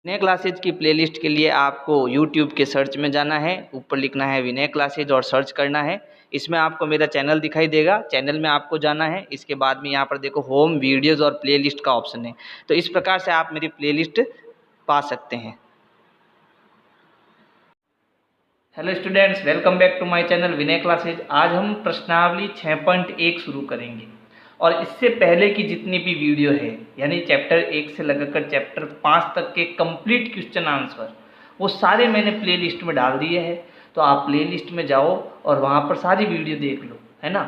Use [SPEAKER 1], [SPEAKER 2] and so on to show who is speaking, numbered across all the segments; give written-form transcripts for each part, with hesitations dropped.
[SPEAKER 1] विनय classes की playlist के लिए आपको YouTube के सर्च में जाना है, ऊपर लिखना है विनय क्लासेज और सर्च करना है। इसमें आपको मेरा चैनल दिखाई देगा, चैनल में आपको जाना है। इसके बाद में यहाँ पर देखो होम वीडियोज़ और प्लेलिस्ट का ऑप्शन है, तो इस प्रकार से आप मेरी प्लेलिस्ट पा सकते हैं। Hello students, welcome back to my channel Vinay classes. आज हम प्रश्नावली 6.1 शुरू करेंगे और इससे पहले की जितनी भी वीडियो है यानी चैप्टर 1 से लगाकर चैप्टर 5 तक के कंप्लीट क्वेश्चन आंसर वो सारे मैंने प्लेलिस्ट में डाल दिए हैं। तो आप प्लेलिस्ट में जाओ और वहाँ पर सारी वीडियो देख लो, है ना।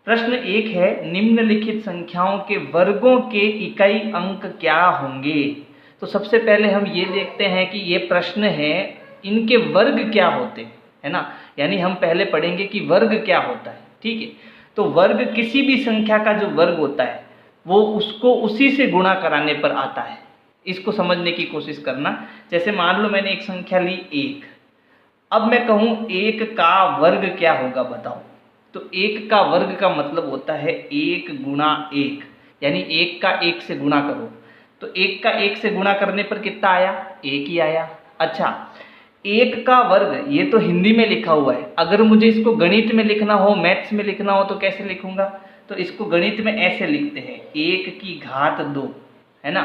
[SPEAKER 1] प्रश्न 1 है, निम्नलिखित संख्याओं के वर्गों के इकाई अंक क्या होंगे। तो सबसे पहले हम ये देखते हैं कि ये प्रश्न है, इनके वर्ग क्या होते हैं, है ना। यानी हम पहले पढ़ेंगे कि वर्ग क्या होता है, ठीक है। तो वर्ग किसी भी संख्या का जो वर्ग होता है वो उसको उसी से गुणा कराने पर आता है। इसको समझने की कोशिश करना। जैसे मान लो मैंने एक संख्या ली 1, अब मैं कहूँ 1 का वर्ग क्या होगा बताओ। तो 1 का वर्ग का मतलब होता है 1 गुणा 1, यानी 1 का 1 से गुणा करो। तो 1 का 1 से गुणा करने पर कितना आया, 1 ही आया। अच्छा, 1 का वर्ग ये तो हिंदी में लिखा हुआ है, अगर मुझे इसको गणित में लिखना हो, मैथ्स में लिखना हो तो कैसे लिखूंगा। तो इसको गणित में ऐसे लिखते हैं 1 की घात 2, है ना।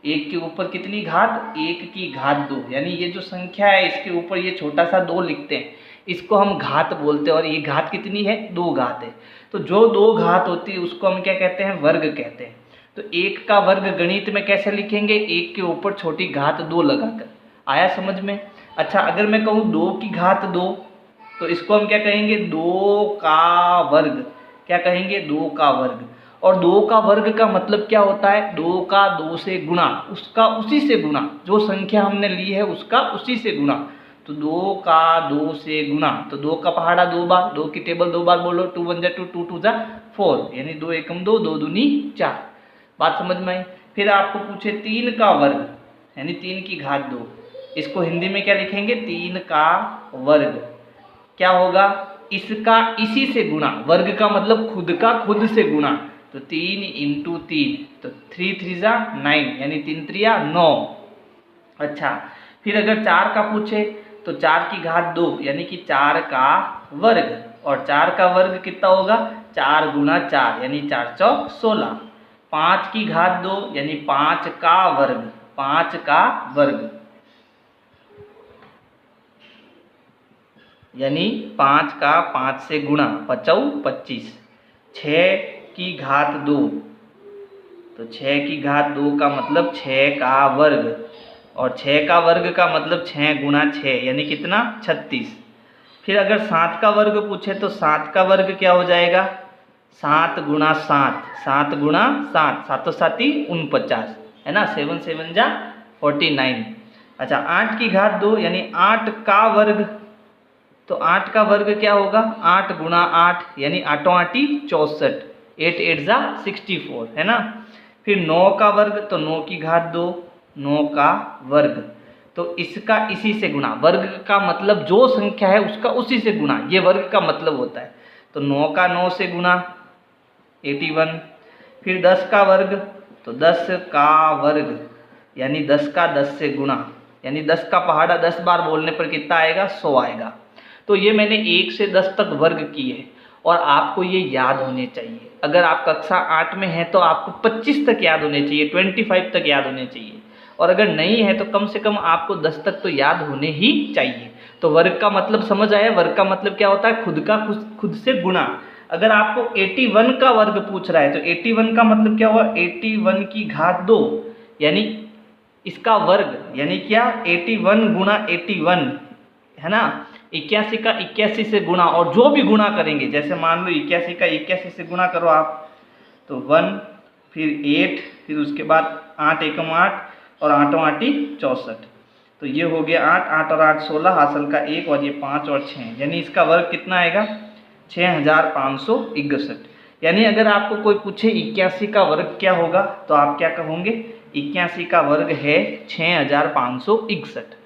[SPEAKER 1] 1 के ऊपर कितनी घात, 1 की घात 2, यानी ये जो संख्या है इसके ऊपर ये छोटा सा 2 लिखते हैं, इसको हम घात बोलते हैं। और ये घात कितनी है, 2 घात है। तो जो 2 घात होती है उसको हम क्या कहते हैं, वर्ग कहते हैं। तो 1 का वर्ग गणित में कैसे लिखेंगे, 1 के ऊपर छोटी घात 2 लगाकर। आया समझ में। अच्छा, अगर मैं कहूँ 2 की घात 2, तो इसको हम क्या कहेंगे, 2 का वर्ग। क्या कहेंगे, 2 का वर्ग। और 2 का वर्ग का मतलब क्या होता है, 2 का 2 से गुणा, उसका उसी से गुणा, जो संख्या हमने ली है उसका उसी से गुणा। तो 2 का 2 से गुणा, तो 2 का पहाड़ा 2 बार, 2 की टेबल 2 बार बोलो, 2 1 जा 2, 2 2 जा 4, यानी 2 एकम 2, 2 दूनी 4। बात समझ में आई। फिर आपको पूछे 3 का वर्ग, यानी 3 की घात 2, इसको हिंदी में क्या लिखेंगे, 3 का वर्ग। क्या होगा, इसका इसी से गुणा, वर्ग का मतलब खुद का खुद से गुणा। तो 3 इंटू 3, तो 3 3 जा 9, यानी 3 3 9। अच्छा, फिर अगर 4 का पूछे तो 4 की घात 2, यानी कि 4 का वर्ग। और 4 का वर्ग कितना होगा, 4 गुना 4, यानी 4 चौक 16। 5 की घात 2, यानी 5 का वर्ग, 5 का वर्ग, यानी 5 का 5 से गुणा, 5 25। 6 की घात 2, तो 6 की घात 2 का मतलब 6 का वर्ग। और 6 का वर्ग का मतलब 6 गुणा 6, यानी कितना, 36। फिर अगर 7 का वर्ग पूछे तो 7 का वर्ग क्या हो जाएगा, 7 गुणा 7, 7 गुणा 7, 7 7 49, है ना। 7 7 जा 49। अच्छा, 8 की घात 2, यानी 8 का वर्ग। तो 8 का वर्ग क्या होगा, 8 गुणा 8, यानी 8 8 64, 8 8 जा 64, है ना। फिर 9 का वर्ग, तो 9 की घात 2, 9 का वर्ग। तो इसका इसी से गुणा, वर्ग का मतलब जो संख्या है उसका उसी से गुणा, ये वर्ग का मतलब होता है। तो 9 का 9 से गुणा, 81। फिर 10 का वर्ग, तो 10 का वर्ग, यानी 10 का 10 से गुणा, यानी 10 का पहाड़ा 10 बार बोलने पर कितना आएगा, 100 आएगा। तो ये मैंने 1 से 10 तक वर्ग किए और आपको ये याद होने चाहिए। अगर आप कक्षा 8 में हैं तो आपको 25 तक याद होने चाहिए, 25 तक याद होने चाहिए। और अगर नहीं है तो कम से कम आपको 10 तक तो याद होने ही चाहिए। तो वर्ग का मतलब समझ आया, वर्ग का मतलब क्या होता है, खुद का खुद से गुणा। अगर आपको 81 का वर्ग पूछ रहा है तो 81 का मतलब क्या हुआ, 81 की घात 2, यानी इसका वर्ग, यानी क्या, 81 गुणा 81, है ना। 81 का 81 से गुणा, और जो भी गुणा करेंगे, जैसे मान लो 81 का 81 से गुणा करो आप, तो 1, फिर 8, फिर उसके बाद 8 एकम 8, और 8 8 64। तो ये हो गया 8, 8 और 8 16, हासिल का 1, और ये 5 और 6, यानी इसका वर्ग कितना आएगा, 6561। यानी अगर आपको कोई पूछे 81 का वर्ग क्या होगा तो आप क्या कहोगे, 81 का वर्ग है 6561।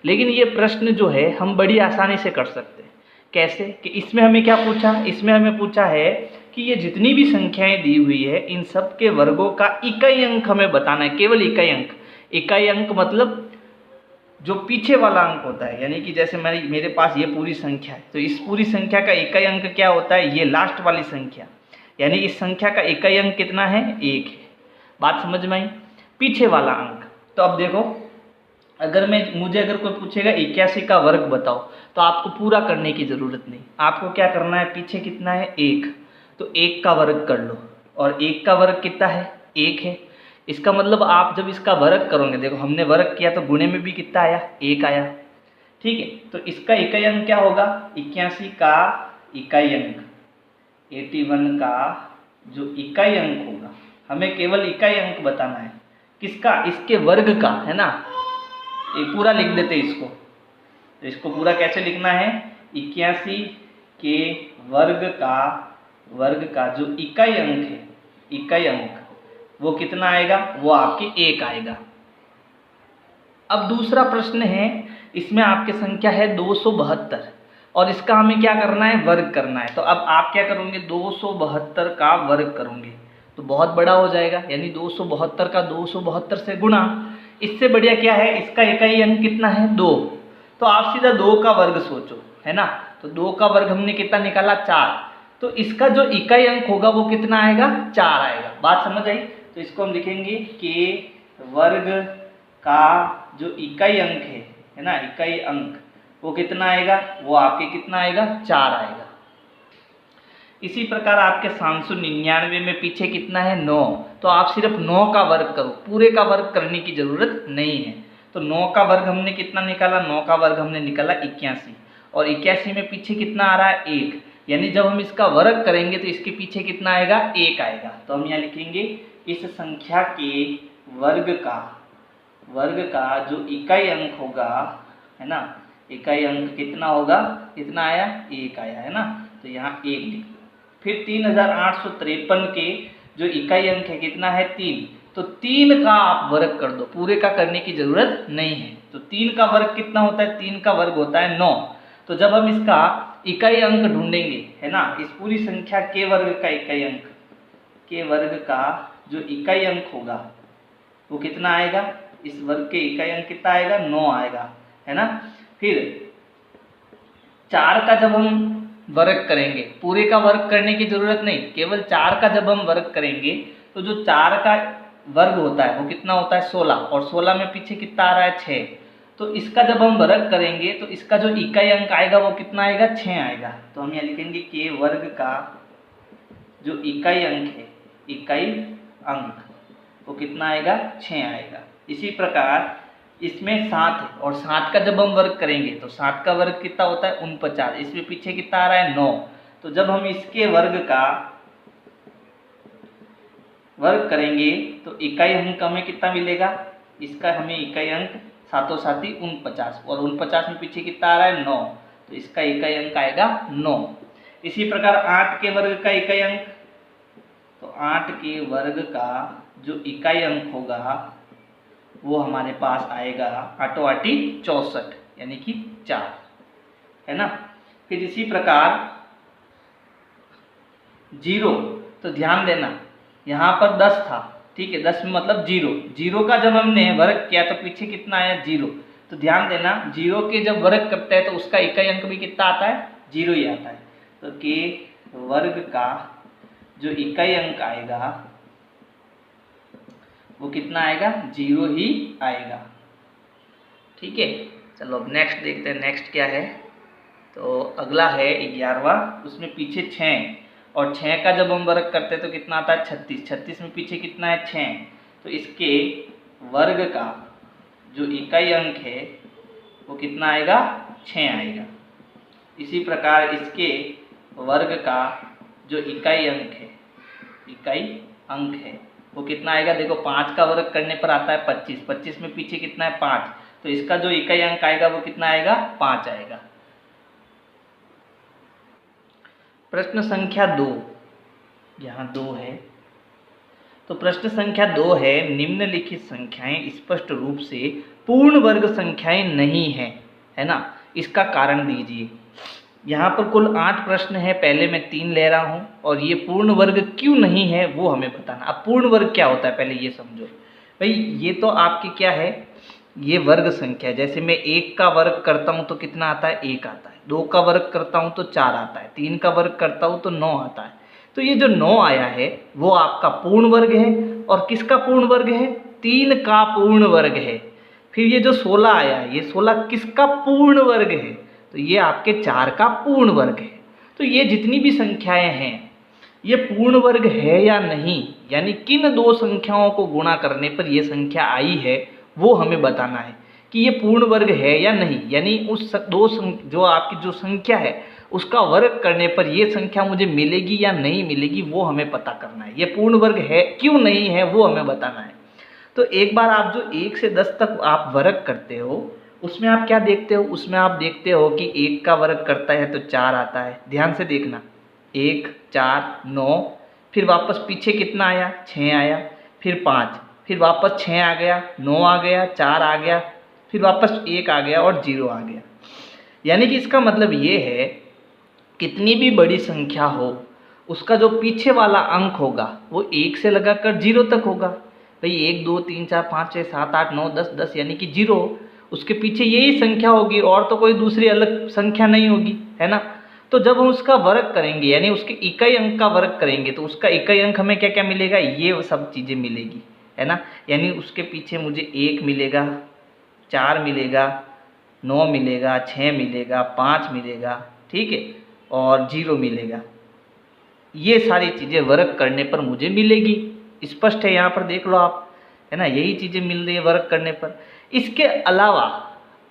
[SPEAKER 1] लेकिन ये प्रश्न जो है हम बड़ी आसानी से कर सकते हैं। कैसे, कि इसमें हमें क्या पूछा, इसमें हमें पूछा है कि ये जितनी भी संख्याएं दी हुई है इन सब के वर्गों का इकाई अंक हमें बताना है, केवल इकाई अंक। इकाई अंक मतलब जो पीछे वाला अंक होता है, यानी कि जैसे मेरे पास ये पूरी संख्या है, तो इस पूरी संख्या का इकाई अंक क्या होता है, ये लास्ट वाली संख्या, यानी इस संख्या का इकाई अंक कितना है, 1 है। बात समझ में आई। पीछे वाला अंक, तो अब देखो अगर मुझे अगर कोई पूछेगा 81 का वर्ग बताओ, तो आपको पूरा करने की ज़रूरत नहीं, आपको क्या करना है, पीछे कितना है 1, तो 1 का वर्ग कर लो, और 1 का वर्ग कितना है, 1 है। इसका मतलब आप जब इसका वर्ग करोगे, देखो हमने वर्ग किया तो गुणे में भी कितना आया, 1 आया, ठीक है। तो इसका इकाई अंक क्या होगा, 81 का इकाई अंक, 81 का जो इकाई अंक होगा, हमें केवल इकाई अंक बताना है, किसका, इसके वर्ग का, है ना। ये पूरा लिख देते इसको, तो इसको पूरा कैसे लिखना है, 81 के वर्ग का जो इकाई अंक है, इकाई अंक वो कितना आएगा, वो आपके 1 आएगा। अब दूसरा प्रश्न है, इसमें आपकी संख्या है 272 और इसका हमें क्या करना है, वर्ग करना है। तो अब आप क्या करोगे, 272 का वर्ग करोगे तो बहुत बड़ा हो जाएगा, यानी 272 का 272 से गुणा। इससे बढ़िया क्या है, इसका इकाई अंक कितना है, 2, तो आप सीधा 2 का वर्ग सोचो, है ना। तो 2 का वर्ग हमने कितना निकाला, 4, तो इसका जो इकाई अंक होगा वो कितना आएगा, 4 आएगा। बात समझ आई। तो इसको हम लिखेंगे के वर्ग का जो इकाई अंक है ना, इकाई अंक वो कितना आएगा, वो आपके कितना आएगा, 4 आएगा। इसी प्रकार आपके 799 में पीछे कितना है, 9, तो आप सिर्फ 9 का वर्ग करो, पूरे का वर्ग करने की जरूरत नहीं है। तो 9 का वर्ग हमने कितना निकाला, 9 का वर्ग हमने निकाला 81, और 81 में पीछे कितना आ रहा है, 1, यानी जब हम इसका वर्ग करेंगे तो इसके पीछे कितना आएगा, 1 आएगा। तो हम यहाँ लिखेंगे इस संख्या के वर्ग का जो इकाई अंक होगा, है ना, इकाई अंक कितना होगा, कितना आया, 1 आया, है ना। तो यहाँ 1 लिख लो। फिर 3853 के जो इकाई अंक है कितना है, 3, तो 3 का आप वर्ग कर दो, पूरे का करने की जरूरत नहीं है। तो 3 का वर्ग कितना होता है, 3 का वर्ग होता है 9। तो जब हम इसका इकाई अंक ढूंढेंगे, है ना, इस पूरी संख्या के वर्ग का इकाई अंक, के वर्ग का जो इकाई अंक होगा वो कितना आएगा, इस वर्ग के इकाई अंक कितना आएगा, 9 आएगा, है ना। फिर 4 का जब हम वर्ग करेंगे, पूरे का वर्ग करने की जरूरत नहीं, केवल 4 का जब हम वर्ग करेंगे तो जो 4 का वर्ग होता है वो कितना होता है, 16, और 16 में पीछे कितना आ रहा है, 6। तो इसका जब हम वर्ग करेंगे तो इसका जो इकाई अंक आएगा वो कितना आएगा, 6 आएगा। तो हम यहाँ लिखेंगे के वर्ग का जो इकाई अंक है, इकाई अंक वो कितना आएगा, 6 आएगा। इसी प्रकार इसमें 7 है, और 7 का जब हम वर्ग करेंगे तो 7 का वर्ग कितना होता है, 49, इसमें पीछे कितना आ रहा है, 9। तो जब हम इसके वर्ग का वर्ग करेंगे तो इकाई अंक हमें कितना मिलेगा, इसका हमें इकाई अंक 7 7 49, और 49 में पीछे कितना आ रहा है, 9, तो इसका इकाई अंक आएगा 9। इसी प्रकार 8 के वर्ग का इकाई अंक, तो 8 के वर्ग का जो इकाई अंक होगा वो हमारे पास आएगा 8 8 64, यानी कि 4, है ना। फिर इसी प्रकार 0, तो ध्यान देना यहाँ पर 10 था, ठीक है, 10 में मतलब 0 का जब हमने वर्ग किया तो पीछे कितना आया, 0। तो ध्यान देना 0 के जब वर्ग करते हैं तो उसका इकाई अंक भी कितना आता है, 0 ही आता है। तो के वर्ग का जो इकाई अंक आएगा वो कितना आएगा, 0 ही आएगा, ठीक है। चलो अब नेक्स्ट देखते हैं, नेक्स्ट क्या है। तो अगला है 11वां, उसमें पीछे 6, और 6 का जब हम वर्ग करते हैं तो कितना आता है, 36, 36 में पीछे कितना है, 6। तो इसके वर्ग का जो इकाई अंक है वो कितना आएगा, 6 आएगा। इसी प्रकार इसके वर्ग का जो इकाई अंक है, इकाई अंक है वो कितना आएगा, देखो 5 का वर्ग करने पर आता है 25, 25 में पीछे कितना है, 5, तो इसका जो इकाई अंक आएगा वो कितना आएगा, 5 आएगा। प्रश्न संख्या 2, यहाँ 2 है, तो प्रश्न संख्या 2 है, निम्नलिखित संख्याएं स्पष्ट रूप से पूर्ण वर्ग संख्याएं नहीं है, है ना, इसका कारण दीजिए। यहाँ पर कुल 8 प्रश्न है, पहले मैं 3 ले रहा हूँ, और ये पूर्ण वर्ग क्यों नहीं है वो हमें बताना। अब पूर्ण वर्ग क्या होता है पहले ये समझो भाई। ये तो आपकी क्या है, ये वर्ग संख्या है। जैसे मैं 1 का वर्ग करता हूँ तो कितना आता है, 1 आता है। 2 का वर्ग करता हूँ तो 4 आता है। 3 का वर्ग करता हूँ तो 9 आता है। तो ये जो 9 आया है वो आपका पूर्ण वर्ग है। और किसका पूर्ण वर्ग है, 3 का पूर्ण वर्ग है। फिर ये जो 16 आया है, ये 16 किसका पूर्ण वर्ग है, तो ये आपके 4 का पूर्ण वर्ग है। तो ये जितनी भी संख्याएं हैं ये पूर्ण वर्ग है या नहीं, यानी किन दो संख्याओं को गुणा करने पर ये संख्या आई है वो हमें बताना है कि ये पूर्ण वर्ग है या नहीं। यानी उस जो आपकी जो संख्या है उसका वर्ग करने पर ये संख्या मुझे मिलेगी या नहीं मिलेगी वो हमें पता करना है। ये पूर्ण वर्ग है क्यों नहीं है वो हमें बताना है। तो एक बार आप जो 1 से 10 तक आप वर्ग करते हो उसमें आप क्या देखते हो, उसमें आप देखते हो कि 1 का वर्ग करता है तो 4 आता है। ध्यान से देखना, 1 4 9, फिर वापस पीछे कितना आया, 6 आया, फिर 5, फिर वापस 6 आ गया, 9 आ गया, 4 आ गया, फिर वापस 1 आ गया और 0 आ गया। यानी कि इसका मतलब ये है कितनी भी बड़ी संख्या हो उसका जो पीछे वाला अंक होगा वो 1 से लगाकर 0 तक होगा। भाई 1 2 3 4 5 6 7 8 9 10 10 यानी कि 0, उसके पीछे यही संख्या होगी और तो कोई दूसरी अलग संख्या नहीं होगी, है ना। तो जब हम उसका वर्ग करेंगे यानी उसके इकाई अंक का वर्ग करेंगे तो उसका इकाई अंक हमें क्या क्या मिलेगा, ये सब चीज़ें मिलेगी, है ना। यानी उसके पीछे मुझे 1 मिलेगा, 4 मिलेगा, 9 मिलेगा, 6 मिलेगा, 5 मिलेगा, ठीक है, और 0 मिलेगा। ये सारी चीज़ें वर्ग करने पर मुझे मिलेगी। स्पष्ट है, यहाँ पर देख लो आप, है ना, यही चीज़ें मिल रही है वर्ग करने पर। इसके अलावा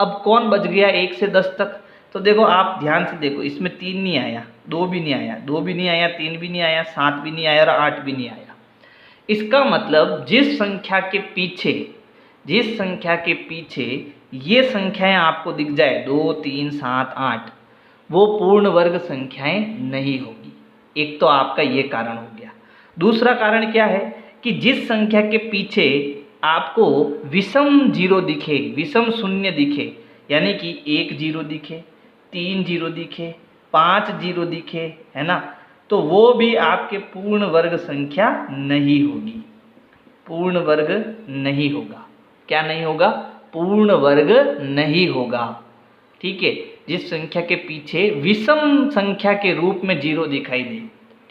[SPEAKER 1] अब कौन बच गया 1 से 10 तक, तो देखो आप ध्यान से देखो, इसमें 3 नहीं आया, 2 भी नहीं आया, 2 भी नहीं आया, 3 भी नहीं आया, 7 भी नहीं आया और 8 भी नहीं आया। इसका मतलब जिस संख्या के पीछे ये संख्याएं आपको दिख जाए 2 3 7 8, वो पूर्ण वर्ग संख्याएं नहीं होगी। एक तो आपका ये कारण हो गया। दूसरा कारण क्या है कि जिस संख्या के पीछे आपको विषम जीरो दिखे, विषम शून्य दिखे, यानी कि 1 0 दिखे, 3 0 दिखे, 5 0 दिखे, है ना, तो वो भी आपके पूर्ण वर्ग संख्या नहीं होगी, पूर्ण वर्ग नहीं होगा। क्या नहीं होगा, पूर्ण वर्ग नहीं होगा, ठीक है। जिस संख्या के पीछे विषम संख्या के रूप में 0 दिखाई दे,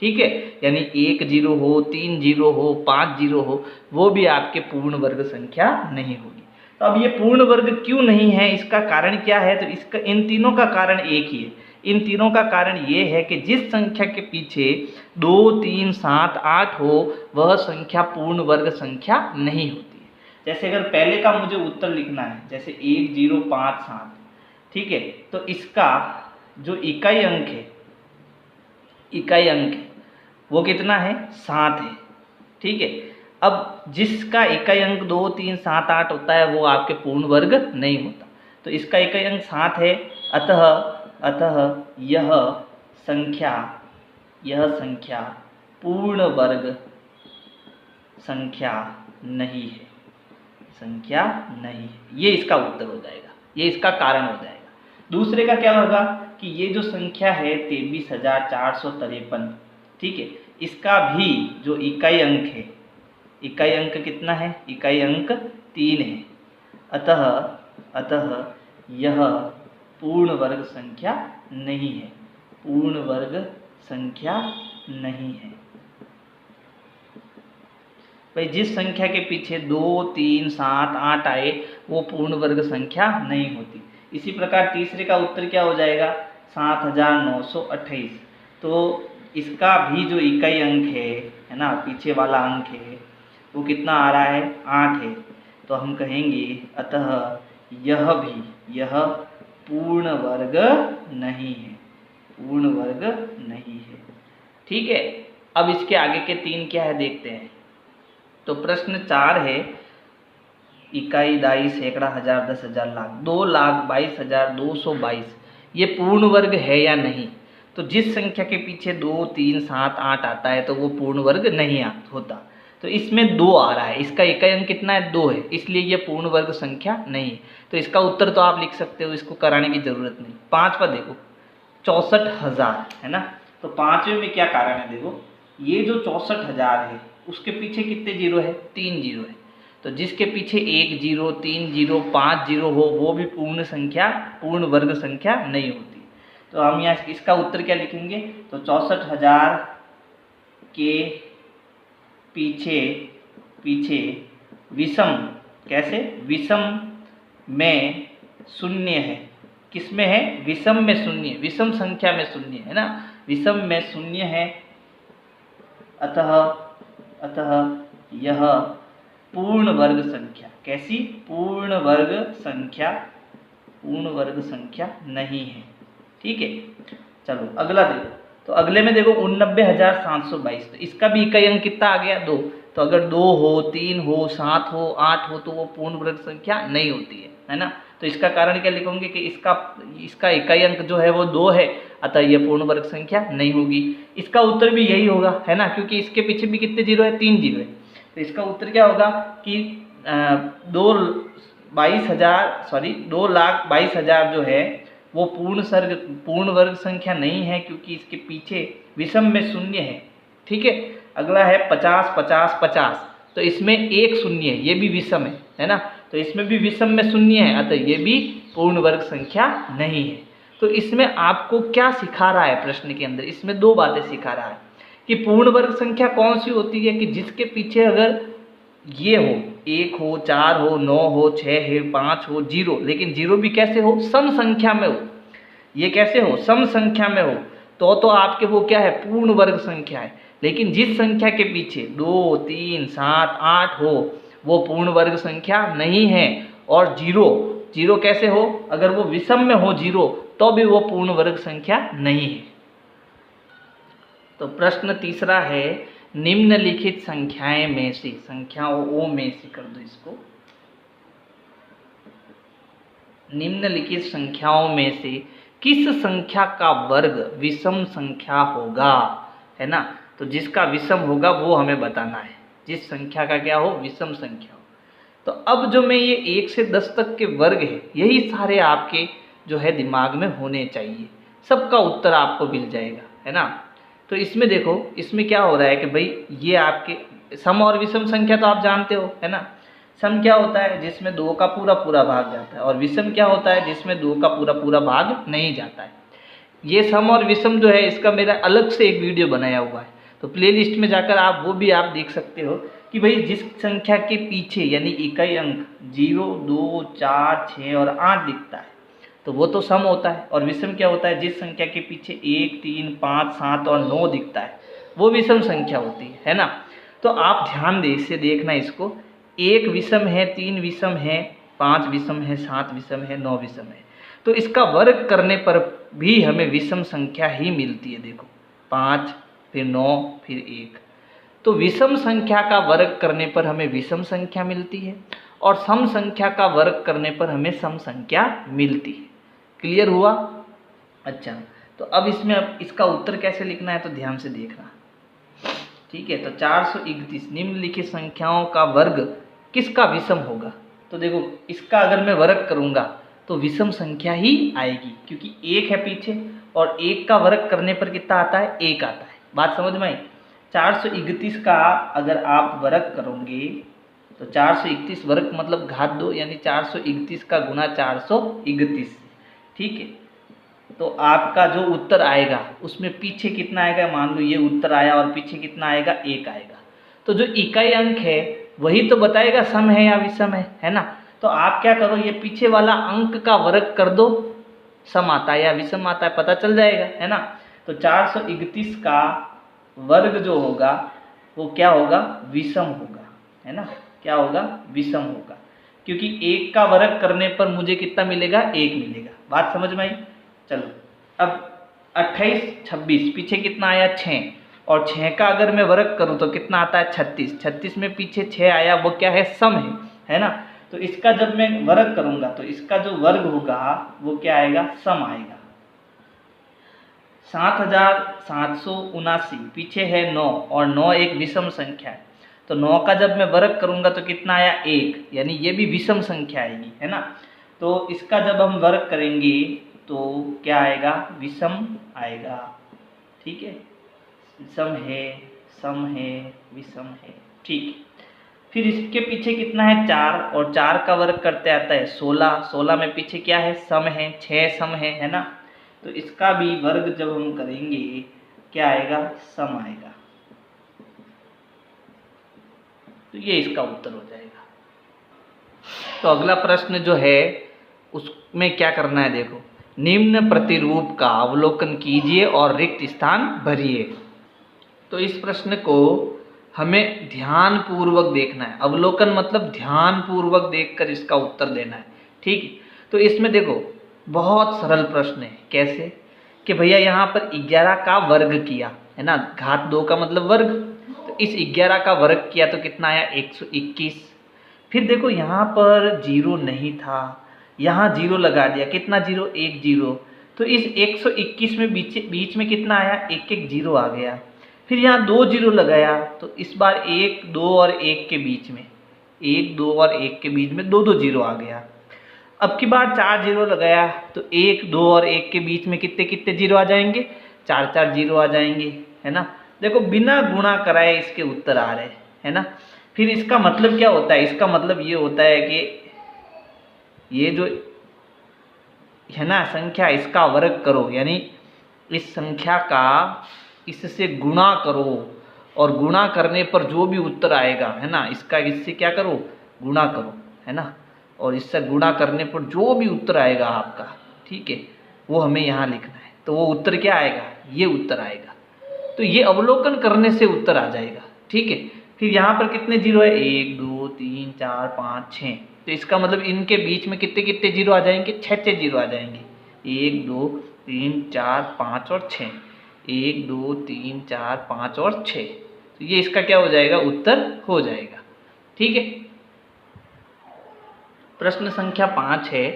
[SPEAKER 1] ठीक है, यानी 1 0 हो, 3 0 हो, 5 0 हो, वो भी आपके पूर्ण वर्ग संख्या नहीं होगी। तो अब ये पूर्ण वर्ग क्यों नहीं है, इसका कारण क्या है, तो इसका इन तीनों का कारण एक ही है। इन तीनों का कारण ये है कि जिस संख्या के पीछे 2 3 7 8 हो वह संख्या पूर्ण वर्ग संख्या नहीं होती है। जैसे अगर पहले का मुझे उत्तर लिखना है, जैसे 1 0 5 7, ठीक है, तो इसका जो इकाई अंक है वो कितना है, 7 है, ठीक है। अब जिसका इकाई अंक 2 3 7 8 होता है वो आपके पूर्ण वर्ग नहीं होता, तो इसका इकाई अंक 7 है। अतः यह संख्या पूर्ण वर्ग संख्या नहीं है, ये इसका उत्तर हो जाएगा, ये इसका कारण हो जाएगा। दूसरे का क्या होगा कि ये जो संख्या है 23,453, ठीक है, इसका भी जो इकाई अंक है, इकाई अंक कितना है, इकाई अंक 3 है। अतः यह पूर्ण वर्ग संख्या नहीं है, पूर्ण वर्ग संख्या नहीं है। भाई जिस संख्या के पीछे 2 3 7 8 आए वो पूर्ण वर्ग संख्या नहीं होती। इसी प्रकार तीसरे का उत्तर क्या हो जाएगा, 7,928। तो इसका भी जो इकाई अंक है ना, पीछे वाला अंक है वो कितना आ रहा है, 8 है। तो हम कहेंगे अतः यह पूर्ण वर्ग नहीं है, पूर्ण वर्ग नहीं है, ठीक है। अब इसके आगे के 3 क्या है देखते हैं। तो प्रश्न 4 है, इकाई, दाई, सैकड़ा, हजार, 10,000, लाख, 2,22,222, ये पूर्ण वर्ग है या नहीं। तो जिस संख्या के पीछे 2 3 7 8 आता है तो वो पूर्ण वर्ग नहीं होता। तो इसमें 2 आ रहा है, इसका इकाई अंक कितना है, 2 है, इसलिए ये पूर्ण वर्ग संख्या नहीं है। तो इसका उत्तर तो आप लिख सकते हो, इसको कराने की जरूरत नहीं। 5वां देखो, 64,000, है ना। तो 5वें में क्या कारण है, देखो ये जो 64,000 है उसके पीछे कितने जीरो है, 3 जीरो है। तो जिसके पीछे 1 0, 3 0, 5 0 हो वो भी पूर्ण संख्या, पूर्ण वर्ग संख्या नहीं होती। तो हम यहाँ इसका उत्तर क्या लिखेंगे, तो 64,000 के पीछे विषम, कैसे, विषम में शून्य है। किस में है, विषम में शून्य, विषम संख्या में शून्य है ना, विषम में शून्य है। अतः यह पूर्ण वर्ग संख्या, कैसी, पूर्ण वर्ग संख्या नहीं है। ठीक है, चलो अगला देखो। तो अगले में देखो 89,722, तो इसका भी इकाई अंक कितना आ गया, 2। तो अगर 2 हो, 3 हो, 7 हो, 8 हो तो वो पूर्ण वर्ग संख्या नहीं होती है ना। तो इसका कारण क्या लिखोगे कि इसका इकाई अंक जो है वो 2 है, अतः यह पूर्ण वर्ग संख्या नहीं होगी। इसका उत्तर भी यही होगा, है ना, क्योंकि इसके पीछे भी कितने जीरो है, 3 जीरो है। तो इसका उत्तर क्या होगा कि 2,22,000 जो है वो पूर्ण वर्ग संख्या नहीं है, क्योंकि इसके पीछे विषम में शून्य है। ठीक है, अगला है 50 50 50, तो इसमें एक शून्य है, ये भी विषम है ना, तो इसमें भी विषम में शून्य है, अतः ये भी पूर्ण वर्ग संख्या नहीं है। तो इसमें आपको क्या सिखा रहा है प्रश्न के अंदर, इसमें 2 बातें सिखा रहा है कि पूर्ण वर्ग संख्या कौन सी होती है, कि जिसके पीछे अगर ये हो, 1 हो, 4 हो, 9 हो, 6 है, 5 हो, 0, लेकिन 0 भी कैसे हो, सम संख्या में हो। ये कैसे हो, सम संख्या में हो, तो आपके वो क्या है, पूर्ण वर्ग संख्या है। लेकिन जिस संख्या के पीछे 2 3 7 8 हो वो पूर्ण वर्ग संख्या नहीं है। और 0 कैसे हो, अगर वो विषम में हो 0 तो भी वो पूर्ण वर्ग संख्या नहीं है। तो प्रश्न तीसरा है, निम्नलिखित संख्याएं में से, संख्याओं में से कर दो इसको, निम्नलिखित संख्याओं में से किस संख्या का वर्ग विषम संख्या होगा, है ना। तो जिसका विषम होगा वो हमें बताना है, जिस संख्या का क्या हो, विषम संख्या हो। तो अब जो मैं ये 1 से 10 तक के वर्ग है, यही सारे आपके जो है दिमाग में होने चाहिए, सबका उत्तर आपको मिल जाएगा, है ना। तो इसमें देखो, इसमें क्या हो रहा है कि भाई ये आपके सम और विषम संख्या तो आप जानते हो, है ना। सम क्या होता है, जिसमें 2 का पूरा भाग जाता है, और विषम क्या होता है, जिसमें 2 का पूरा भाग नहीं जाता है। ये सम और विषम जो है इसका मेरा अलग से एक वीडियो बनाया हुआ है, तो प्लेलिस्ट में जाकर आप वो भी आप देख सकते हो कि भाई जिस संख्या के पीछे यानी इकाई अंक 0 2 4 6 और 8 दिखता है तो वो तो सम होता है। और विषम क्या होता है, जिस संख्या के पीछे 1 3 5 7 और 9 दिखता है वो विषम संख्या होती है ना। तो आप ध्यान दे, इससे देखना इसको, 1 विषम है, 3 विषम है, 5 विषम है, 7 विषम है, 9 विषम है, तो इसका वर्ग करने पर भी हमें विषम संख्या ही मिलती है। देखो 5 फिर 9 फिर 1, तो विषम संख्या का वर्ग करने पर हमें विषम संख्या मिलती है, और सम संख्या का वर्ग करने पर हमें सम संख्या मिलती है। क्लियर हुआ? अच्छा, तो अब इसका उत्तर कैसे लिखना है तो ध्यान से देखना। ठीक है, तो 431 निम्नलिखित संख्याओं का वर्ग किसका विषम होगा। तो देखो इसका अगर मैं वर्ग करूंगा तो विषम संख्या ही आएगी, क्योंकि 1 है पीछे, और 1 का वर्ग करने पर कितना आता है, 1 आता है। बात समझ में आई? 431 का अगर आप वर्ग करोगे तो 431 वर्ग मतलब घात 2, यानी 431 का गुना 431। ठीक है, तो आपका जो उत्तर आएगा उसमें पीछे कितना आएगा, मान लो ये उत्तर आया और पीछे कितना आएगा, 1 आएगा। तो जो इकाई अंक है वही तो बताएगा सम है या विषम है ना। तो आप क्या करो, ये पीछे वाला अंक का वर्ग कर दो, सम आता है या विषम आता है पता चल जाएगा, है ना। तो 431 का वर्ग जो होगा वो क्या होगा, विषम होगा, है ना। क्या होगा, विषम होगा, क्योंकि 1 का वर्ग करने पर मुझे कितना मिलेगा, 1 मिलेगा। बात समझ में आई? चलो अब 28 26 पीछे कितना आया, 6, और 6 का अगर मैं वर्ग करूं तो कितना आता है, 36। 36 में पीछे 6 आया, वो क्या है, सम है ना। तो इसका जब मैं वर्ग करूंगा तो इसका जो वर्ग होगा वो क्या आएगा, सम आएगा। 7779 पीछे है 9, और 9 एक विषम संख्या है, तो 9 का जब मैं वर्ग करूंगा तो कितना आया, 1, यानी ये भी विषम संख्या आएगी, है ना। तो इसका जब हम वर्ग करेंगे तो क्या आएगा, विषम आएगा। ठीक है, सम है, विषम है। ठीक है, फिर इसके पीछे कितना है 4, और 4 का वर्ग करते आता है 16, 16 में पीछे क्या है सम है 6 सम है ना। तो इसका भी वर्ग जब हम करेंगे क्या आएगा सम आएगा। तो ये इसका उत्तर हो जाएगा। तो अगला प्रश्न जो है उसमें क्या करना है, देखो निम्न प्रतिरूप का अवलोकन कीजिए और रिक्त स्थान भरिए। तो इस प्रश्न को हमें ध्यान पूर्वक देखना है। अवलोकन मतलब ध्यान पूर्वक देखकर इसका उत्तर देना है, ठीक है। तो इसमें देखो बहुत सरल प्रश्न है। कैसे कि भैया यहाँ पर 11 का वर्ग किया है ना, घात 2 का मतलब वर्ग। तो इस 11 का वर्ग किया तो कितना आया 121। फिर देखो यहाँ पर जीरो नहीं था, यहाँ जीरो लगा दिया, कितना जीरो 1 जीरो। तो इस 121 में बीच में कितना आया 1 1 जीरो आ गया। फिर यहाँ 2 जीरो लगाया तो इस बार 1 2 और 1 के बीच में 1 2 और 1 के बीच में 2 2 जीरो आ गया। अब की बार 4 जीरो लगाया तो 1 2 और 1 के बीच में कितने कितने जीरो आ जाएंगे 4 4 जीरो आ जाएंगे, है ना। देखो बिना गुणा कराए इसके उत्तर आ रहे है ना। फिर इसका मतलब क्या होता है, इसका मतलब ये होता है कि ये जो है ना संख्या इसका वर्ग करो, यानी इस संख्या का इससे गुणा करो, और गुणा करने पर जो भी उत्तर आएगा है ना इसका इससे क्या करो गुणा करो, है ना। और इससे गुणा करने पर जो भी उत्तर आएगा आपका, ठीक है, वो हमें यहाँ लिखना है। तो वो उत्तर क्या आएगा, ये उत्तर आएगा। तो ये अवलोकन करने से उत्तर आ जाएगा, ठीक है। फिर यहाँ पर कितने जीरो है 1 2 3 4 5 6। तो इसका मतलब इनके बीच में कितने कितने जीरो आ जाएंगे 6 6 जीरो आ जाएंगे। 1 2 3 4 5 और 6, 1 2 3 4 5 और 6। तो ये इसका क्या हो जाएगा उत्तर हो जाएगा, ठीक है। प्रश्न संख्या 5 है,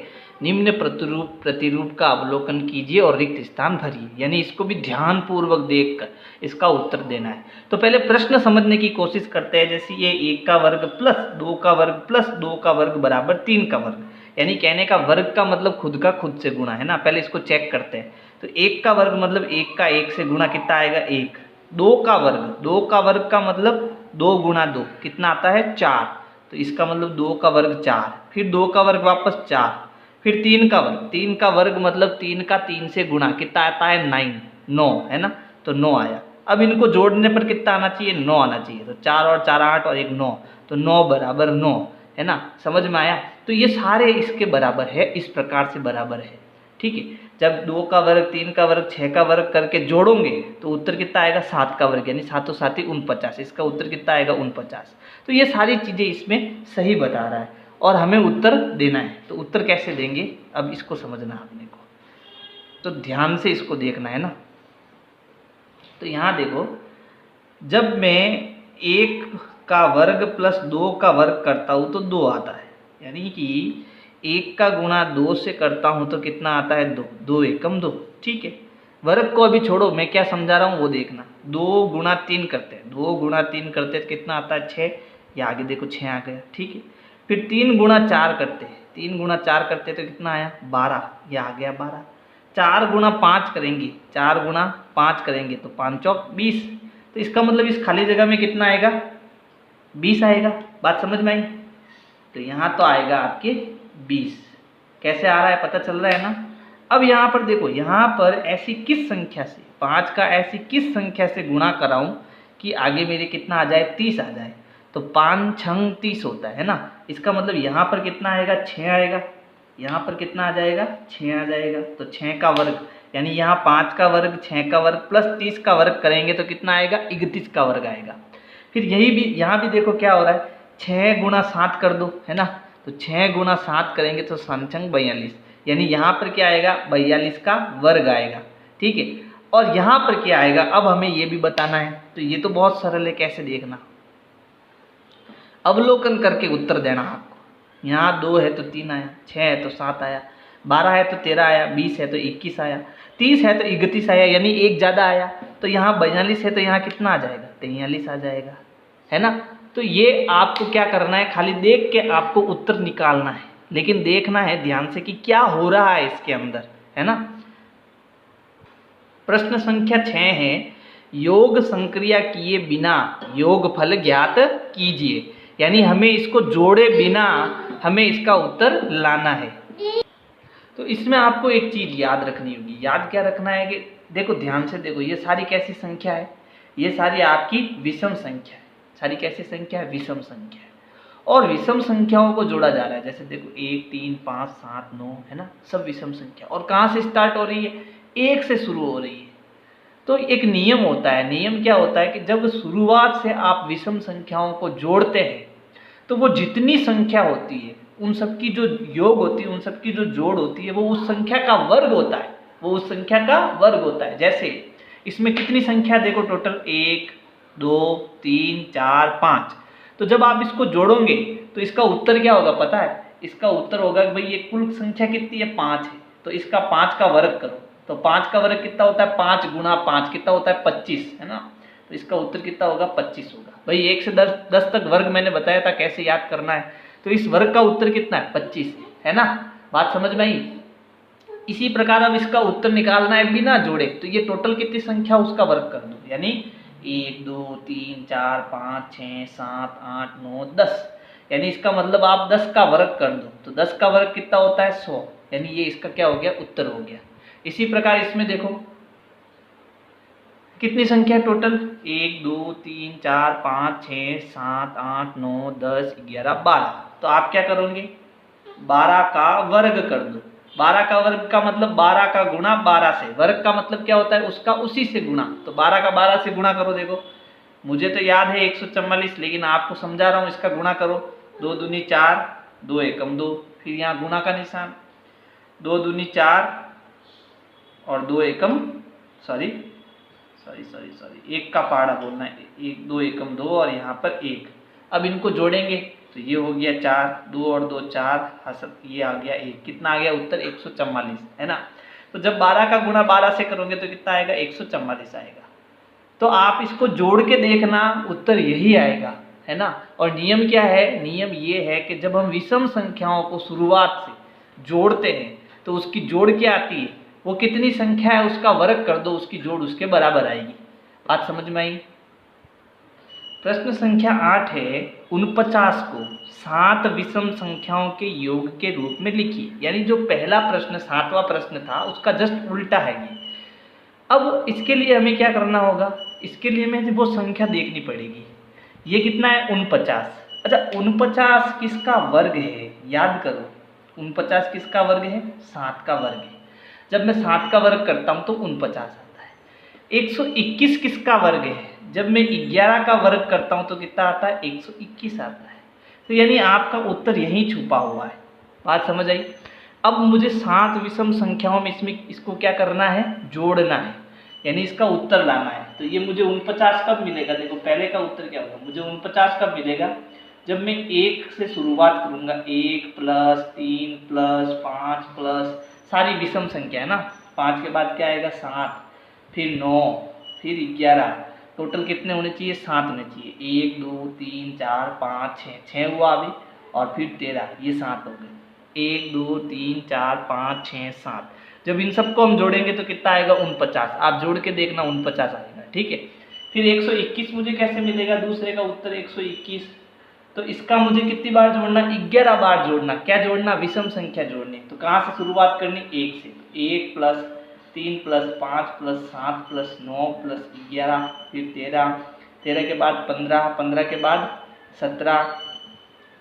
[SPEAKER 1] निम्न प्रतिरूप का अवलोकन कीजिए और रिक्त स्थान भरिए। यानी इसको भी ध्यान पूर्वक देखकर इसका उत्तर देना है। तो पहले प्रश्न समझने की कोशिश करते हैं। जैसे ये 1 का वर्ग प्लस 2 का वर्ग प्लस 2 का वर्ग बराबर 3 का वर्ग, यानी कहने का वर्ग का मतलब खुद का खुद से गुणा, है ना। पहले इसको चेक करते हैं। तो 1 का वर्ग मतलब 1 का 1 से गुणा कितना आएगा 1। 2 का वर्ग का मतलब 2 गुणा 2 कितना आता है 4। तो इसका मतलब 2 का वर्ग 4, फिर 2 का वर्ग वापस 4, फिर 3 का वर्ग मतलब 3 का 3 से गुणा कितना आता है 9, है ना। तो 9 आया। अब इनको जोड़ने पर कितना आना चाहिए 9 आना चाहिए। तो 4 और 4 8 और 1 9, तो 9 बराबर 9, है ना। समझ में आया। तो ये सारे इसके बराबर है, इस प्रकार से बराबर है, ठीक है। जब 2 का वर्ग 3 का वर्ग 6 का वर्ग करके जोड़ोगे तो उत्तर कितना आएगा 7 का वर्ग, यानी 7 और 7 49। इसका उत्तर कितना आएगा 49। तो ये सारी चीज़ें इसमें सही बता रहा है और हमें उत्तर देना है। तो उत्तर कैसे देंगे, अब इसको समझना आपने को, तो ध्यान से इसको देखना है ना। तो यहाँ देखो, जब मैं 1 का वर्ग प्लस 2 का वर्ग करता हूँ तो 2 आता है, यानी कि 1 का गुणा 2 से करता हूँ तो कितना आता है 2, 2 एकम 2, ठीक है। वर्ग को अभी छोड़ो, मैं क्या समझा रहा हूँ वो देखना। 2 गुणा 3 करते हैं, 2 गुणा 3 करते हैं तो कितना आता है 6, या आगे देखो 6 आ गया, ठीक है। फिर 3 गुणा 4 करते हैं, 3 गुणा 4 करते हैं तो कितना आया 12, या आ गया 12। 4 गुणा 5 करेंगे, 4 गुणा 5 करेंगे तो 5 चौक 20। तो इसका मतलब इस खाली जगह में कितना आएगा 20 आएगा। बात समझ में आई। तो यहाँ तो आएगा आपके 20। कैसे आ रहा है पता चल रहा है ना। अब यहाँ पर देखो, यहाँ पर ऐसी किस संख्या से 5 का ऐसी किस संख्या से गुणा कराऊं कि आगे मेरे कितना आ जाए 30 आ जाए। तो 5 छंग 30 होता है ना। इसका मतलब यहाँ पर कितना आएगा 6 आएगा, यहाँ पर कितना आ जाएगा 6 आ जाएगा। तो 6 का वर्ग, यानी यहाँ 5 का वर्ग 6 का वर्ग प्लस 30 का वर्ग करेंगे तो कितना आएगा 31 का वर्ग आएगा। फिर यही भी यहाँ भी देखो क्या हो रहा है, 6 गुणा 7 कर दो, है ना। तो 6 गुणा 7 करेंगे तो 7 छंग 42, यानी यहाँ पर क्या आएगा 42 का वर्ग आएगा, ठीक है। और यहाँ पर क्या आएगा, अब हमें ये भी बताना है। तो ये तो बहुत सरल है, कैसे देखना, अवलोकन करके उत्तर देना आपको। यहाँ 2 है तो 3 आया, 6 है तो 7 आया, 12 है तो 13 आया, 20 है तो 21 आया, 30 है तो 31 आया, यानी एक ज़्यादा आया। तो यहाँ 42 है तो यहाँ कितना आ जाएगा 43 आ जाएगा, है ना। तो ये आपको क्या करना है, खाली देख के आपको उत्तर निकालना है, लेकिन देखना है ध्यान से कि क्या हो रहा है इसके अंदर, है ना। प्रश्न संख्या 6 है, योग संक्रिया किए बिना योगफल ज्ञात कीजिए। यानी हमें इसको जोड़े बिना हमें इसका उत्तर लाना है। तो इसमें आपको एक चीज़ याद रखनी होगी। याद क्या रखना है कि देखो, ध्यान से देखो, ये सारी कैसी संख्या है? ये सारी आपकी विषम संख्या है। सारी कैसी संख्या है? विषम संख्या है। और विषम संख्याओं को जोड़ा जा रहा है। जैसे देखो 1, 3, 5, 7, 9, है ना, सब विषम संख्या। और कहाँ से स्टार्ट हो रही है? 1 से शुरू हो रही है। तो एक नियम होता है। नियम क्या होता है कि जब शुरुआत से आप विषम संख्याओं को जोड़ते हैं तो वो जितनी संख्या होती है उन सब की जो योग होती है, उन सब की जो जोड़ होती है, वो उस संख्या का वर्ग होता है। वो उस संख्या का वर्ग होता है। जैसे इसमें कितनी संख्या देखो टोटल? 1, 2, 3, 4, 5। तो जब आप इसको जोड़ोगे तो इसका उत्तर क्या होगा पता है? इसका उत्तर होगा कि भाई ये कुल संख्या कितनी है? 5 है। तो इसका 5 का वर्ग करो। तो 5 का वर्ग कितना होता है? 5 गुणा 5 कितना होता है? 25, है ना। तो इसका उत्तर कितना होगा? 25 होगा। भाई 1 से 10 तक वर्ग मैंने बताया था कैसे याद करना है। तो इस वर्ग का उत्तर कितना है? 25 है ना। बात समझ में आई? इसी प्रकार अब इसका उत्तर निकालना है बिना जोड़े। तो ये टोटल कितनी संख्या उसका वर्ग कर दो। यानी 1, 2, 3, 4, 5, 6, 7, 8, 9, 10। यानी इसका मतलब आप 10 का वर्ग कर दो। तो 10 का वर्ग कितना होता है? 100। यानी ये इसका क्या हो गया? उत्तर हो गया। इसी प्रकार इसमें देखो कितनी संख्या टोटल? 1, 2, 3, 4, 5, 6, 7, 8, 9, 10, 11, 12। तो आप क्या करोगे? 12 का वर्ग कर दो। 12 का वर्ग का मतलब 12 का गुणा 12 से। वर्ग का मतलब क्या होता है? उसका उसी से गुणा। तो 12 का 12 से गुणा करो। देखो मुझे तो याद है 144, लेकिन आपको समझा रहा हूँ, इसका गुणा करो। 2 दूनी 4, 2 एकम 2, फिर यहाँ गुणा का निशान। 2 दूनी 4 और 2 एकम सॉरी 1 का पहाड़ा बोलना है। 1, 2 एकम 2 और यहाँ पर 1। अब इनको जोड़ेंगे तो ये हो गया 4, 2 और 2 4, ये आ गया 1। कितना आ गया उत्तर? 144, है ना। तो जब 12 का गुणा 12 से करोगे तो कितना आएगा? 144 आएगा। तो आप इसको जोड़ के देखना, उत्तर यही आएगा, है ना। और नियम क्या है? नियम ये है कि जब हम विषम संख्याओं को शुरुआत से जोड़ते हैं तो उसकी जोड़ क्या आती है? वो कितनी संख्या है उसका वर्ग कर दो, उसकी जोड़ उसके बराबर आएगी। बात समझ में आई? प्रश्न संख्या 8 है, 49 को 7 विषम संख्याओं के योग के रूप में लिखिए। यानी जो पहला प्रश्न 7वां प्रश्न था उसका जस्ट उल्टा है ये। अब इसके लिए हमें क्या करना होगा? इसके लिए हमें वो संख्या देखनी पड़ेगी। ये कितना है? 49। अच्छा 49 किसका वर्ग है? याद करो 49 किसका वर्ग है? 7 का वर्ग है। जब मैं 7 का वर्ग करता हूँ तो 49 आता है। 121 किसका वर्ग है? जब मैं 11 का वर्ग करता हूँ तो कितना आता है? 121 आता है। तो यानी आपका उत्तर यहीं छुपा हुआ है। बात समझ आई? अब मुझे 7 विषम संख्याओं में इसको क्या करना है? जोड़ना है, यानी इसका उत्तर लाना है। तो ये मुझे 49 कब मिलेगा? देखो पहले का उत्तर क्या होगा? मुझे 49 कब मिलेगा? जब मैं 1 से शुरुआत करूंगा। 1 प्लस 3 प्लस 5 प्लस सारी विषम संख्या है ना। 5 के बाद क्या आएगा? 7, फिर 9, फिर 11। टोटल कितने होने चाहिए? 7 होने चाहिए। 1, 2, 3, 4, 5, 6 हुआ अभी, और फिर 13, ये 7 हो गए। 1, 2, 3, 4, 5, 6, 7। जब इन सबको हम जोड़ेंगे तो कितना आएगा? 49। आप जोड़ के देखना 49 आएगा, ठीक है। फिर 121 मुझे कैसे मिलेगा? दूसरे का उत्तर 121। तो इसका मुझे कितनी बार जोड़ना? 11 बार जोड़ना। क्या जोड़ना? विषम संख्या जोड़नी। तो कहाँ से शुरुआत करनी? 1 से। 1 plus 3 plus 5 plus 7 plus 9 plus 11, फिर 13, 13 के बाद 15, 15 के बाद 17,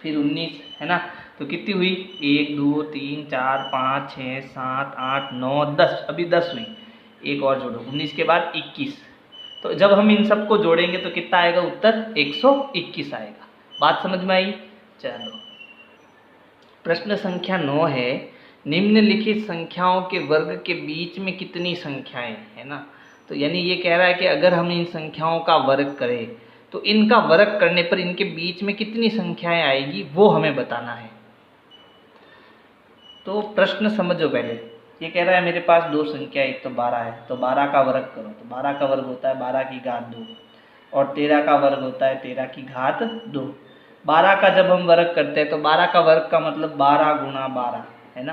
[SPEAKER 1] फिर 19, है ना। तो कितनी हुई? 1, 2, 3, 4, 5, 6, 7, 8, 9, 10। अभी 10 हुई। एक और जोड़ो, 19 के बाद 21। तो जब हम इन सबको जोड़ेंगे तो कितना आएगा उत्तर? 121 आएगा। बात समझ में आई? चलो प्रश्न संख्या 9 है, निम्नलिखित संख्याओं के वर्ग के बीच में कितनी संख्याएं, है ना। तो यानी ये कह रहा है कि अगर हम इन संख्याओं का वर्ग करें तो इनका वर्ग करने पर इनके बीच में कितनी संख्याएं आएगी वो हमें बताना है। तो प्रश्न समझो पहले। ये कह रहा है मेरे पास 2 संख्या, एक तो 12 है, तो 12 का वर्ग करो। तो 12 का वर्ग होता है 12 की घात 2, और 13 का वर्ग होता है 13 की घात 2। 12 का जब हम वर्ग करते हैं तो 12 का वर्ग का मतलब 12 गुणा 12, है ना।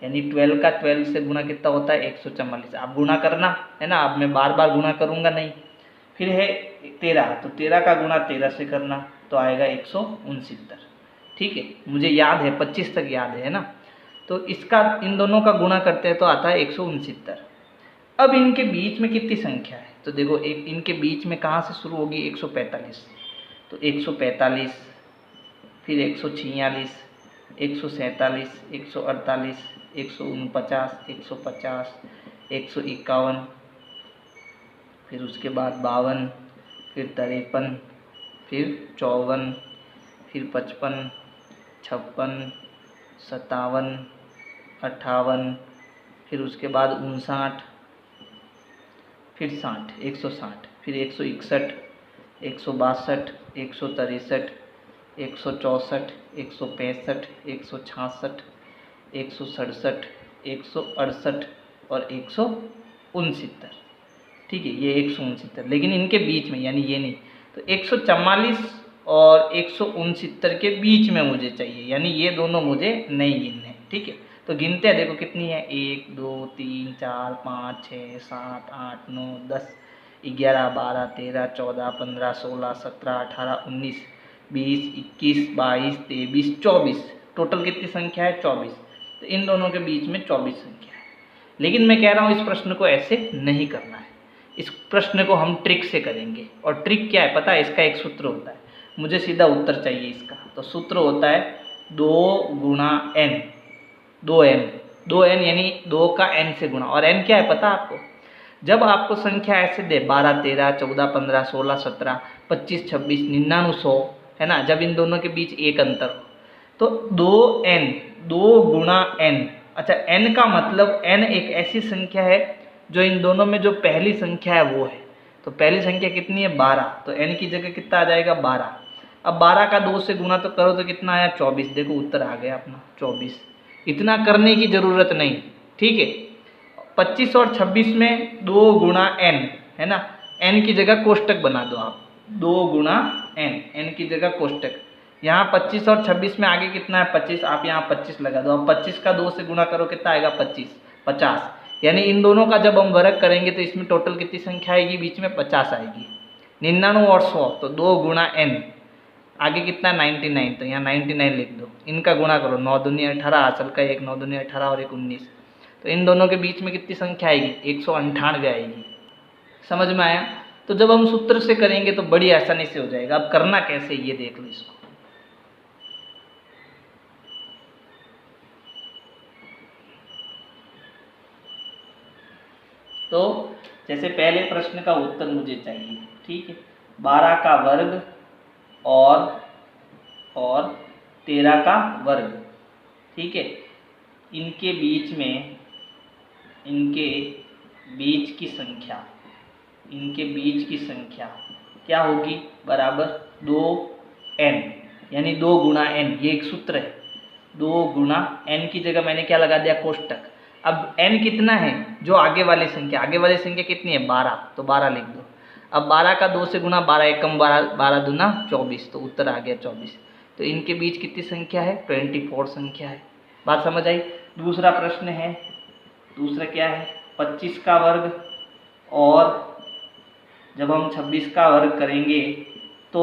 [SPEAKER 1] यानी 12 का 12 से गुणा कितना होता है? 144। आप गुणा करना, है ना। अब मैं बार बार गुणा करूँगा नहीं। फिर है 13, तो 13 का गुणा 13 से करना, तो आएगा 169। ठीक है, मुझे याद है 25 तक याद है ना। तो इसका इन दोनों का गुणा करते हैं तो आता है 169। अब इनके बीच में कितनी संख्या है, तो देखो एक इनके बीच में कहाँ से शुरू होगी, 145। तो 145, फिर 146, 147, 148, 149, 150, 151, फिर उसके बाद 52, फिर 53, फिर 54, फिर 55, 56, 57, 58, फिर उसके बाद 59, फिर 60, 160, फिर 161, 162, 163, 164, 165, 166, 167, 168 और 169। ठीक है, ये 169, लेकिन इनके बीच में यानी ये नहीं, तो 144 और 169 के बीच में मुझे चाहिए, यानी ये दोनों मुझे नहीं गिनने। ठीक है, तो गिनते हैं, देखो कितनी है, 1 2 3 4 5 6 7 8 9 10 11 12 13 14 15 16 17 18 19 20 21 22 23 24, टोटल कितनी संख्या है, 24। तो इन दोनों के बीच में 24 संख्या है। लेकिन मैं कह रहा हूँ इस प्रश्न को ऐसे नहीं करना है, इस प्रश्न को हम ट्रिक से करेंगे। और ट्रिक क्या है पता है, इसका एक सूत्र होता है, मुझे सीधा उत्तर चाहिए इसका। तो सूत्र होता है 2 गुणा n, 2n यानी 2 का n से गुणा। और n क्या है पता है आपको, जब आपको संख्या ऐसे दे 12 13 14 15 16 17 25 26 99 100, है ना, जब इन दोनों के बीच एक अंतर हो, तो 2n, 2 गुणा n। अच्छा, n का मतलब n एक ऐसी संख्या है जो इन दोनों में जो पहली संख्या है वो है। तो पहली संख्या कितनी है, 12, तो n की जगह कितना आ जाएगा, 12। अब 12 का 2 से गुणा तो करो तो कितना आया, 24। देखो उत्तर आ गया अपना 24। इतना करने की जरूरत नहीं। ठीक है, 25 और 26 में 2 गुणा n, है ना, n की जगह कोष्टक बना दो आप, 2 गुणा n की जगह कोष्टक। यहाँ 25 और 26 में आगे कितना है, 25, आप यहाँ 25 लगा दो। अब 25 का 2 से गुणा करो कितना आएगा, 25, 50। यानी इन दोनों का जब हम वर्ग करेंगे तो इसमें टोटल कितनी संख्या आएगी, बीच में 50 आएगी। 99 और 100, तो 2 गुणा n, आगे कितना 99, तो यहाँ 99 लिख दो। इनका गुणा करो, 9 दूनी 18, असल का 1, 9 दूनी 18 और 1 19। तो इन दोनों के बीच में कितनी संख्या आएगी, 198 आएगी। समझ में आया। तो जब हम सूत्र से करेंगे तो बड़ी आसानी से हो जाएगा। अब करना कैसे ये देख लो इसको। तो जैसे पहले प्रश्न का उत्तर मुझे चाहिए, ठीक है, 12 का वर्ग और 13 का वर्ग। ठीक है, इनके बीच में, इनके बीच की संख्या, इनके बीच की संख्या क्या होगी, बराबर 2n, यानी 2 गुणा n। ये एक सूत्र है, 2 गुणा n की जगह मैंने क्या लगा दिया, कोष्टक। अब n कितना है, जो आगे वाली संख्या, आगे वाली संख्या कितनी है, 12, तो 12 लिख दो। अब 12 का 2 से गुणा, 12 एकम 12, 12 दूना 24, तो उत्तर आ गया 24। तो इनके बीच कितनी संख्या है, 24 संख्या है। बात समझ आई। दूसरा प्रश्न है, दूसरा क्या है, 25 का वर्ग और जब हम 26 का वर्ग करेंगे तो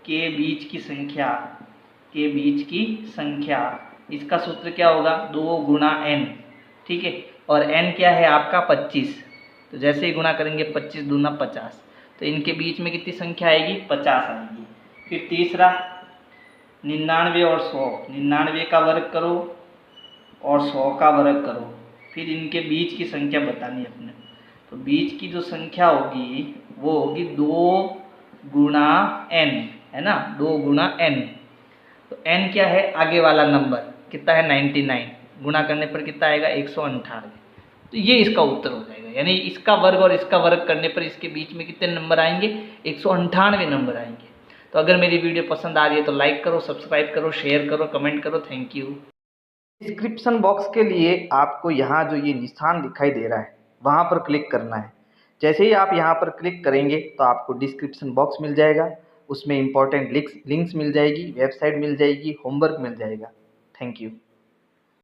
[SPEAKER 1] के बीच की संख्या, के बीच की संख्या, इसका सूत्र क्या होगा, 2 गुणा n। ठीक है, और n क्या है आपका 25, तो जैसे ही गुणा करेंगे 25 दूना 50, तो इनके बीच में कितनी संख्या आएगी, 50 आएगी। फिर तीसरा 99 और 100, 99 का वर्ग करो और 100 का वर्ग करो, फिर इनके बीच की संख्या बतानी है अपने। तो बीच की जो संख्या होगी वो होगी 2 गुणा n, है ना, 2 गुणा n। तो n क्या है, आगे वाला नंबर कितना है, 99, गुणा करने पर कितना आएगा, 198। तो ये इसका उत्तर हो जाएगा। यानी इसका वर्ग और इसका वर्ग करने पर इसके बीच में कितने नंबर आएंगे, 198 नंबर आएंगे। तो अगर मेरी वीडियो पसंद आ रही है तो लाइक करो, सब्सक्राइब करो, शेयर करो, कमेंट करो। Thank you. डिस्क्रिप्शन बॉक्स के लिए आपको यहाँ जो ये निशान दिखाई दे रहा है वहाँ पर क्लिक करना है। जैसे ही आप यहाँ पर क्लिक करेंगे तो आपको डिस्क्रिप्शन बॉक्स मिल जाएगा, उसमें इंपॉर्टेंट लिंक्स मिल जाएगी, वेबसाइट मिल जाएगी, होमवर्क मिल जाएगा। Thank you.